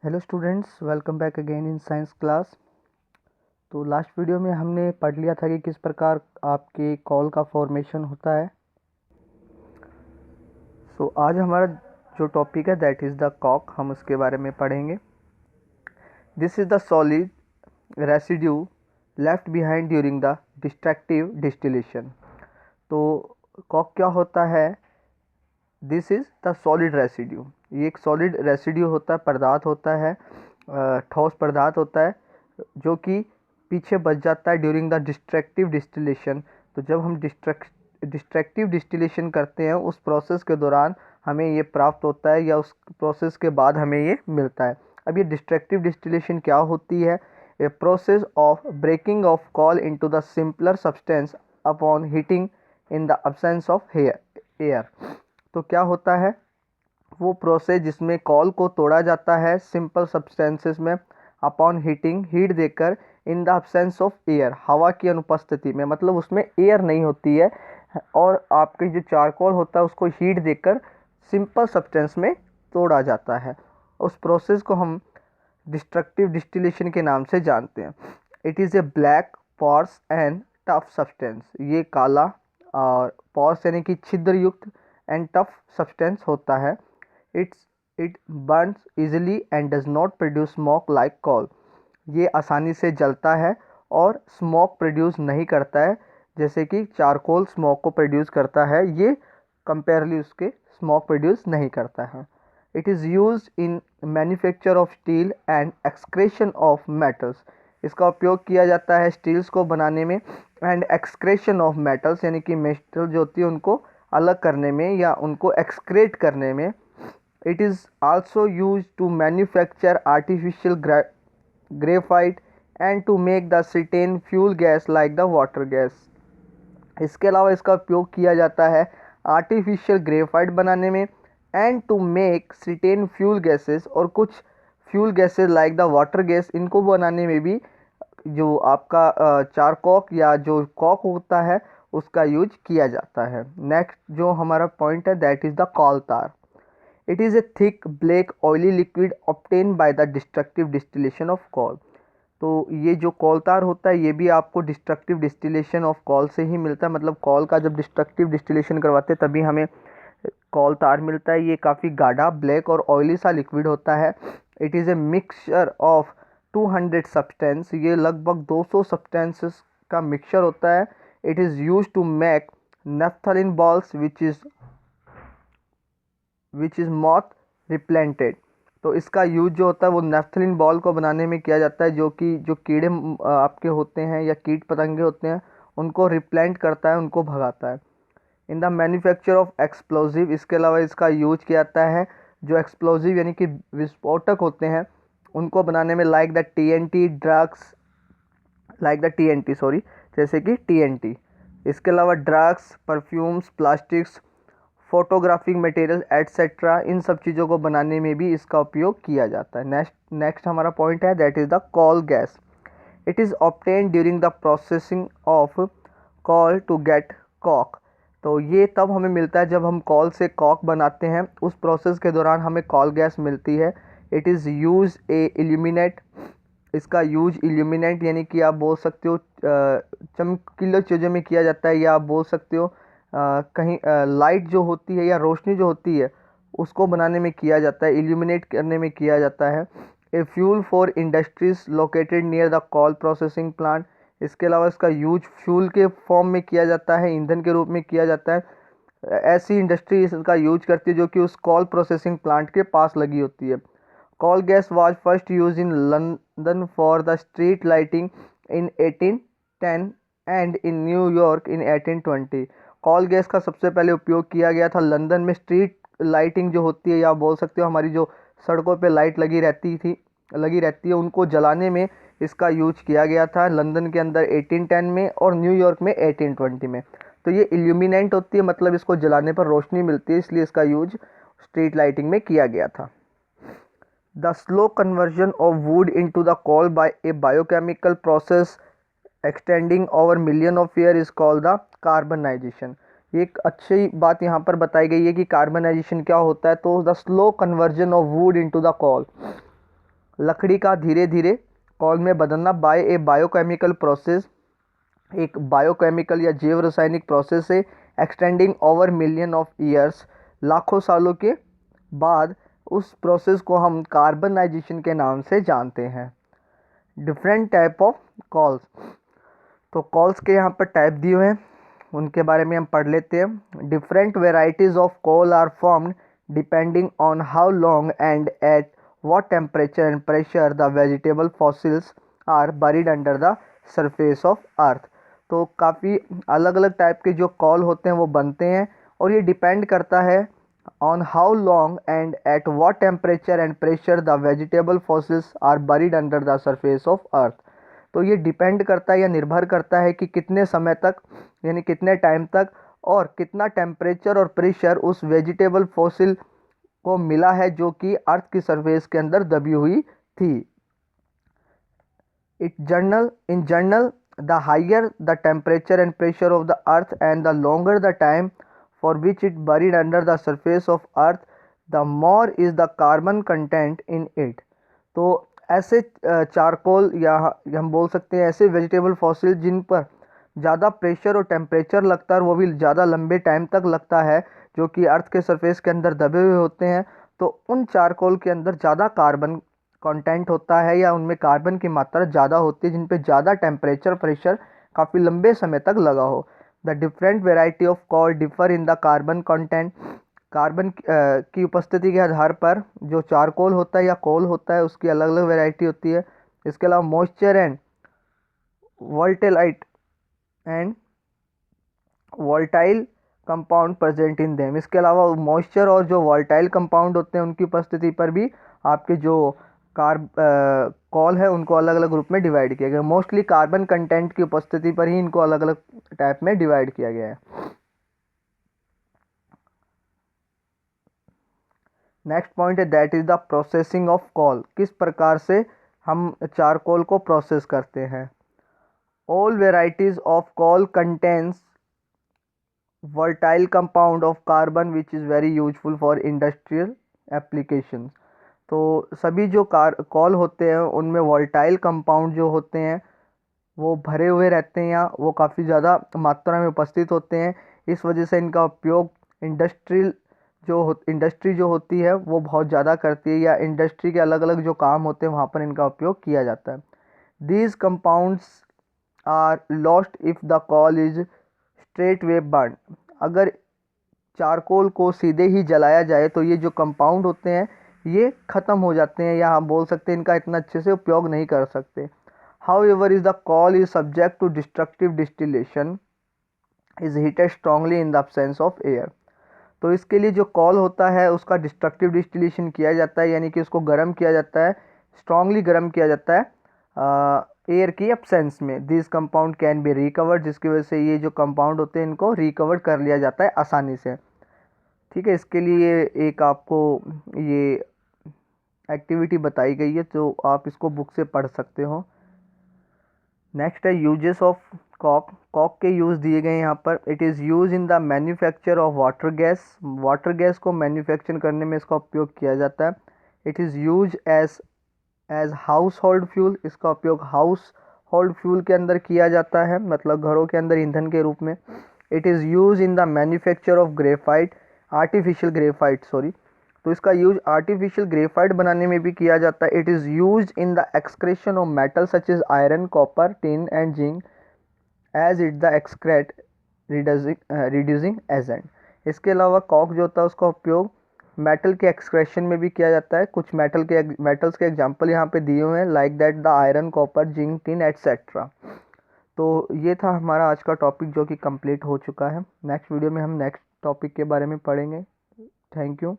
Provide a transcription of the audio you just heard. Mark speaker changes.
Speaker 1: Hello students, welcome back again in science class. तो last video में हमने पढ़ लिया था कि किस प्रकार आपके कॉल का फॉर्मेशन होता है। सो आज हमारा जो टॉपिक है दैट इज़ द कॉक, हम उसके बारे में पढ़ेंगे। This is the solid residue left behind during the destructive distillation. तो कॉक क्या होता है? This is the solid residue. ये एक सॉलिड रेसिड्यू होता है, पदार्थ होता है, ठोस पदार्थ होता है जो कि पीछे बच जाता है ड्यूरिंग द डिस्ट्रक्टिव डिस्टिलेशन। तो जब हम डिस्ट्रक्टिव डिस्टिलेशन करते हैं उस प्रोसेस के दौरान हमें ये प्राप्त होता है या उस प्रोसेस के बाद हमें ये मिलता है। अब ये डिस्ट्रक्टिव डिस्टिलेशन क्या होती है? A process of breaking of coal into the simpler substance upon heating in the absence of air. तो क्या होता है? वो प्रोसेस जिसमें कॉल को तोड़ा जाता है सिंपल सब्सटेंसेस में अपॉन हीटिंग, हीट देकर, इन द अब्सेंस ऑफ एयर, हवा की अनुपस्थिति में, मतलब उसमें एयर नहीं होती है, और आपके जो चारकोल होता है उसको हीट देकर सिंपल सब्सटेंस में तोड़ा जाता है। उस प्रोसेस को हम डिस्ट्रक्टिव डिस्टिलेशन के नाम से जानते हैं। It is A black pores and tough substance. ये काला और पॉर्स यानी कि छिद्र युक्त एंड टफ सब्सटेंस होता है। It Burns easily and does not produce smoke like call. ये आसानी से जलता है और स्मोक प्रोड्यूस नहीं करता है जैसे कि चारकोल स्मोक को प्रोड्यूस करता है। ये कंपेयरली उसके स्मोक प्रोड्यूस नहीं करता है। It is use in manufacture of steel and excretion of metals. इसका उपयोग किया जाता है स्टील्स को बनाने में एंड एक्सक्रेशन ऑफ मेटल्स यानी कि मेटल जो होती है उनको अलग करने में या उनको एक्सक्रेट करने में। It is also used to manufacture artificial graphite and to make the certain fuel gas like the water gas। इसके अलावा इसका उपयोग किया जाता है आर्टिफिशियल ग्रेफाइट बनाने में and to make certain fuel gases, और कुछ fuel gases like the water gas, इनको बनाने में भी जो आपका चारकॉक या जो कॉक होता है उसका यूज किया जाता है। नेक्स्ट जो हमारा पॉइंट है दैट इज़ द कॉल तार। It is a thick, black, oily liquid obtained by the destructive distillation of coal। तो ये जो कॉल तार होता है ये भी आपको डिस्ट्रक्टिव डिस्टिलेशन ऑफ कॉल से ही मिलता है, मतलब कॉल का जब डिस्ट्रक्टिव डिस्टिलेशन करवाते हैं तभी हमें कॉल तार मिलता है। ये काफ़ी गाढ़ा, ब्लैक और ऑयली सा लिक्विड होता है। It is a mixture of 200 substance. ये लगभग 200 सब्सटेंसेस का मिक्सचर होता है। It is use to make naphthalene balls which is moth repellent. तो इसका यूज जो होता है वो नेफ्थलीन बॉल को बनाने में किया जाता है जो कि जो कीड़े आपके होते हैं या कीट पतंगे होते हैं उनको रिप्लेंट करता है, उनको भगाता है। इन द मैन्युफैक्चर ऑफ एक्सप्लोजिव, इसके अलावा इसका यूज किया जाता है जो एक्सप्लोजिव यानी कि विस्फोटक होते हैं उनको बनाने में, like the TNT drugs, like the TNT sorry, जैसे कि टीएनटी। इसके अलावा drugs, perfumes, plastics, photographic material etcetera, इन सब चीज़ों को बनाने में भी इसका उपयोग किया जाता है। नेक्स्ट हमारा पॉइंट है that is the coal gas. It is obtain during the processing of coal to get coke. तो ये तब हमें मिलता है जब हम कॉल से कॉक बनाते हैं, उस प्रोसेस के दौरान हमें कॉल गैस मिलती है। It is use A illuminate. इसका यूज इल्यूमिनेट यानी कि आप बोल सकते हो चमकीली चीज़ों में किया जाता है, या आप बोल सकते हो कहीं लाइट जो होती है या रोशनी जो होती है उसको बनाने में किया जाता है, इल्यूमिनेट करने में किया जाता है। A fuel for industries located near the call processing plant. इसके अलावा इसका यूज फ्यूल के फॉर्म में किया जाता है, ईंधन के रूप में किया जाता है। ऐसी इंडस्ट्री इसका यूज करती है जो कि उस कॉल प्रोसेसिंग प्लांट के पास लगी होती है। Coal gas was first use in London for the street lighting in 1810 and in New York in 1820। Coal gas का सबसे पहले उपयोग किया गया था लंदन में स्ट्रीट लाइटिंग जो होती है, या बोल सकते हो हमारी जो सड़कों पे लाइट लगी रहती है उनको जलाने में इसका यूज किया गया था लंदन के अंदर 1810 में और न्यूयॉर्क में 1820 में। तो ये इल्यूमिनेंट होती है, मतलब इसको जलाने पर रोशनी मिलती है, इसलिए इसका यूज स्ट्रीट लाइटिंग में किया गया था। The slow conversion of wood into the coal by a biochemical process extending over million of year is called the carbonization। एक अच्छी बात यहाँ पर बताई गई है कि कार्बनाइजेशन क्या होता है। तो the slow conversion of wood into the coal, लकड़ी का धीरे धीरे कॉल में बदलना बाय ए बायोकेमिकल प्रोसेस, एक बायोकेमिकल या जैव रासायनिक प्रोसेस से extending over million of years, लाखों सालों के बाद उस प्रोसेस को हम कार्बनाइजेशन के नाम से जानते हैं। डिफरेंट टाइप ऑफ कॉल्स, तो कॉल्स के यहाँ पर टाइप दिए हुए हैं, उनके बारे में हम पढ़ लेते हैं। Different varieties of coal are formed depending on how long and at what temperature and pressure the vegetable fossils are buried under the surface of earth। तो काफ़ी अलग अलग टाइप के जो कॉल होते हैं वो बनते हैं और ये डिपेंड करता है on how long and at what temperature and pressure the vegetable fossils are buried under the surface of earth। तो ये डिपेंड करता है या निर्भर करता है कि कितने समय तक यानी कितने टाइम तक और कितना टेम्परेचर और प्रेशर उस वेजिटेबल फॉसिल को मिला है जो कि अर्थ की सरफेस के अंदर दबी हुई थी। In general the higher the temperature and pressure of the earth and the longer the time for which it buried under the surface of earth the more is the carbon content in it. तो ऐसे charcoal या हम बोल सकते हैं ऐसे vegetable fossil जिन पर ज़्यादा प्रेशर और टेम्परेचर लगता है और वो भी ज़्यादा लंबे टाइम तक लगता है जो कि अर्थ के सरफेस के अंदर दबे हुए होते हैं, तो उन चारकोल के अंदर ज़्यादा कार्बन कंटेंट होता है या उनमें कार्बन की मात्रा ज़्यादा होती है जिन पे ज़्यादा टेम्परेचर प्रेशर काफ़ी लंबे समय तक लगा हो। The different variety of call differ in the carbon content. Carbon की उपस्थिति के आधार पर जो चारकोल होता है या कोल होता है उसकी अलग अलग वेराइटी होती है। इसके अलावा moisture and volatile compound present in them. इसके अलावा मॉइस्चर और जो वोल्टाइल कंपाउंड होते हैं उनकी उपस्थिति पर भी आपके जो कॉल है उनको अलग अलग ग्रुप में डिवाइड किया गया। मोस्टली कार्बन कंटेंट की उपस्थिति पर ही इनको अलग अलग टाइप में डिवाइड किया गया है। नेक्स्ट पॉइंट है that is the processing of call. किस प्रकार से हम चारकोल को प्रोसेस करते हैं। All varieties of call contains volatile compound of carbon which is very useful for industrial applications। तो सभी जो कॉल होते हैं उनमें वोल्टाइल कंपाउंड जो होते हैं वो भरे हुए रहते हैं या वो काफ़ी ज़्यादा मात्रा में उपस्थित होते हैं। इस वजह से इनका उपयोग इंडस्ट्री जो होती है वो बहुत ज़्यादा करती है या इंडस्ट्री के अलग अलग जो काम होते हैं वहाँ पर इनका उपयोग किया जाता है। These compounds are lost if the coal is straight way burn. अगर चारकोल को सीधे ही जलाया जाए तो ये जो कंपाउंड होते हैं ये ख़त्म हो जाते हैं या हम बोल सकते हैं इनका इतना अच्छे से उपयोग नहीं कर सकते। However is the coal is subject to destructive distillation is heated strongly in the absence of air. तो इसके लिए जो कॉल होता है उसका डिस्ट्रक्टिव डिस्टिलेशन किया जाता है यानी कि उसको गर्म किया जाता है, स्ट्रांगली गर्म किया जाता है एयर की एब्सेंस में। This compound can be recovered, जिसकी वजह से ये जो कंपाउंड होते हैं इनको रिकवर कर लिया जाता है आसानी से। ठीक है, इसके लिए एक आपको ये एक्टिविटी बताई गई है तो आप इसको बुक से पढ़ सकते हो। नेक्स्ट है यूजेस ऑफ कॉक। कॉक के यूज़ दिए गए हैं यहाँ पर। It is use in the manufacture of water gas. Water gas को मैन्युफैक्चर करने में इसका उपयोग किया जाता है। It is use as household fuel. इसका उपयोग हाउस होल्ड फ्यूल के अंदर किया जाता है, मतलब घरों के अंदर ईंधन के रूप में। It is use in the manufacture of graphite, artificial graphite sorry. तो इसका यूज आर्टिफिशियल ग्रेफाइट बनाने में भी किया जाता है। It is use in the extraction of metal such as iron, copper, tin and zinc as it the extract reducing agent. इसके अलावा कॉक जो होता है उसका उपयोग मेटल के एक्सक्रेशन में भी किया जाता है। कुछ मेटल्स के एग्जांपल यहाँ पे दिए हुए हैं like that the iron, copper, zinc, tin etcetera. तो ये था हमारा आज का टॉपिक जो कि कंप्लीट हो चुका है। नेक्स्ट वीडियो में हम नेक्स्ट टॉपिक के बारे में पढ़ेंगे। Thank you.